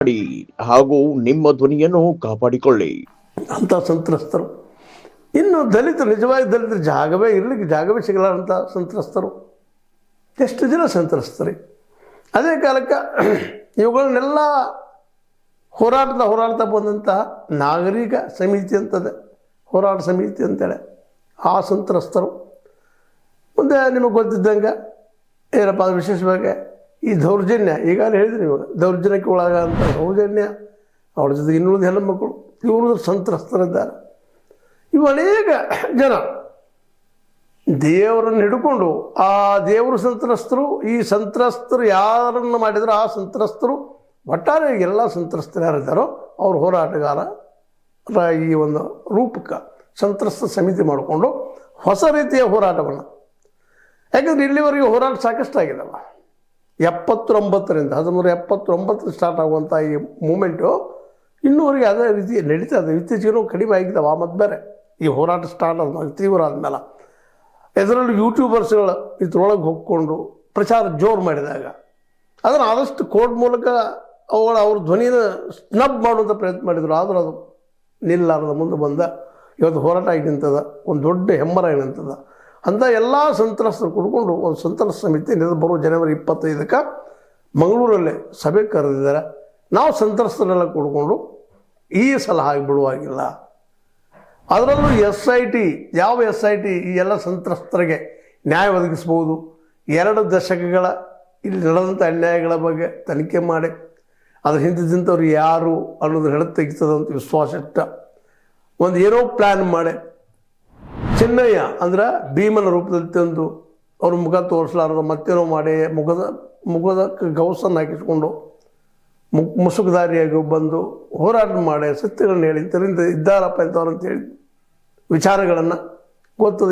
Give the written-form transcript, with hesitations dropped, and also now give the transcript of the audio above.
ಮಾಡಿ ಹಾಗೂ ನಿಮ್ಮ ಧ್ವನಿಯನ್ನು ಕಾಪಾಡಿಕೊಳ್ಳಿ ಅಂಥ ಸಂತ್ರಸ್ತರು. ಇನ್ನು ದಲಿತರು, ನಿಜವಾಗಿ ದಲಿತರು ಜಾಗವೇ ಇರಲಿಕ್ಕೆ ಜಾಗವೇ ಸಿಗಲಾರಂಥ ಸಂತ್ರಸ್ತರು ಎಷ್ಟು ಜನ ಸಂತ್ರಸ್ತರಿ. ಅದೇ ಕಾಲಕ್ಕೆ ಇವುಗಳನ್ನೆಲ್ಲ ಹೋರಾಡ್ತಾ ಬಂದಂಥ ನಾಗರಿಕ ಸಮಿತಿ ಅಂತದೆ, ಹೋರಾಟ ಸಮಿತಿ ಅಂತೇಳಿ ಆ ಸಂತ್ರಸ್ತರು. ಮುಂದೆ ನಿಮಗೆ ಗೊತ್ತಿದ್ದಂಗೆ ಏನಪ್ಪ ಅದು ವಿಶೇಷವಾಗಿ ಈ ದೌರ್ಜನ್ಯ, ಈಗಾಗಲೇ ಹೇಳಿದ್ರಿ ಇವಾಗ ದೌರ್ಜನ್ಯಕ್ಕೆ ಒಳಗಾದಂಥ ದೌರ್ಜನ್ಯ, ಅವ್ರ ಜೊತೆಗೆ ಇನ್ನುಳಿದ ಹೆಣ್ಣುಮಕ್ಕಳು ಇವರು ಸಂತ್ರಸ್ತರಿದ್ದಾರೆ. ಇವು ಅನೇಕ ಜನ ದೇವರನ್ನು ಹಿಡ್ಕೊಂಡು ಆ ದೇವರು ಸಂತ್ರಸ್ತರು, ಈ ಸಂತ್ರಸ್ತರು ಯಾರನ್ನು ಮಾಡಿದ್ರು ಆ ಸಂತ್ರಸ್ತರು ಒಟ್ಟಾರೆ ಎಲ್ಲ ಸಂತ್ರಸ್ತರು ಯಾರಿದ್ದಾರೋ ಅವ್ರ ಹೋರಾಟಗಾರ ಈ ಒಂದು ರೂಪಕ್ಕೆ ಸಂತ್ರಸ್ತ ಸಮಿತಿ ಮಾಡಿಕೊಂಡು ಹೊಸ ರೀತಿಯ ಹೋರಾಟವನ್ನು, ಯಾಕಂದರೆ ಇಲ್ಲಿವರೆಗೆ ಹೋರಾಟ ಸಾಕಷ್ಟು ಆಗಿದಲ್ಲ. 1979 ಸ್ಟಾರ್ಟ್ ಆಗುವಂಥ ಈ ಮೂಮೆಂಟು ಇನ್ನೂವರೆಗೆ ಅದೇ ರೀತಿ ನಡೀತಾ ಇದೆ. ಇತ್ತೀಚೆಗೂ ಕಡಿಮೆ ಆಗಿದ್ದಾವೆ. ಆ ಮತ್ತು ಬೇರೆ ಈ ಹೋರಾಟ ಸ್ಟಾರ್ಟ್ ಆದ ತೀವ್ರ ಆದಮೇಲೆ ಇದರಲ್ಲಿ ಯೂಟ್ಯೂಬರ್ಸ್ಗಳು ಇದ್ರೊಳಗೆ ಹೊಕ್ಕೊಂಡು ಪ್ರಚಾರ ಜೋರು ಮಾಡಿದಾಗ ಅದನ್ನು ಆದಷ್ಟು ಕೋರ್ಟ್ ಮೂಲಕ ಅವ್ರ ಧ್ವನಿನ ಸ್ನಬ್ ಮಾಡುವಂಥ ಪ್ರಯತ್ನ ಮಾಡಿದರು. ಆದರೂ ಅದು ನಿಲ್ಲಾರದ ಮುಂದೆ ಬಂದ ಇವತ್ತು ಹೋರಾಟ ಆಗಿ ನಿಂತದ, ಒಂದು ದೊಡ್ಡ ಹೆಮ್ಮರಾಗಿ ನಿಂತದ. ಅಂಥ ಎಲ್ಲ ಸಂತ್ರಸ್ತರು ಕುಡ್ಕೊಂಡು ಒಂದು ಸಂತ್ರಸ್ತ ಸಮಿತಿ ಬರುವ ಜನವರಿ 25ಕ್ಕೆ ಮಂಗಳೂರಲ್ಲಿ ಸಭೆ ಕರೆದಿದ್ದಾರೆ. ನಾವು ಸಂತ್ರಸ್ತರೆಲ್ಲ ಕೂಡ್ಕೊಂಡು ಈ ಸಲ ಆಗಿಬಿಡುವಾಗಿಲ್ಲ. ಅದರಲ್ಲೂ SIT, ಯಾವ SIT ಈ ಎಲ್ಲ ಸಂತ್ರಸ್ತರಿಗೆ ನ್ಯಾಯ ಒದಗಿಸ್ಬೋದು, 2 ದಶಕಗಳ ಇಲ್ಲಿ ನಡೆದಂಥ ಅನ್ಯಾಯಗಳ ಬಗ್ಗೆ ತನಿಖೆ ಮಾಡಿ ಅದ್ರ ಹಿಂದಿದ್ದಂಥವ್ರು ಯಾರು ಅನ್ನೋದು ಹೆಳತು ತೆಗಿತದಂತ ವಿಶ್ವಾಸ ಇಟ್ಟ ಒಂದು ಏನೋ ಪ್ಲ್ಯಾನ್ ಮಾಡಿ ಚಿನ್ನಯ್ಯ ಅಂದ್ರೆ ಭೀಮನ ರೂಪದಲ್ಲಿ ತಂದು ಅವ್ರ ಮುಖ ತೋರಿಸಲಾರ್ದು ಮತ್ತೇನೋ ಮಾಡಿ ಮುಖದ ಗೌಸನ್ನು ಹಾಕಿಸ್ಕೊಂಡು ಮುಸುಕುದಾರಿಯಾಗಿ ಬಂದು ಹೋರಾಟ ಮಾಡಿ ಸತ್ಯಗಳನ್ನ ಹೇಳಿ ಇಂಥರಿಂದ ಇದ್ದಾರಪ್ಪ ಇಂಥವ್ರು ಅಂತೇಳಿ ವಿಚಾರಗಳನ್ನು ಗೊತ್ತು.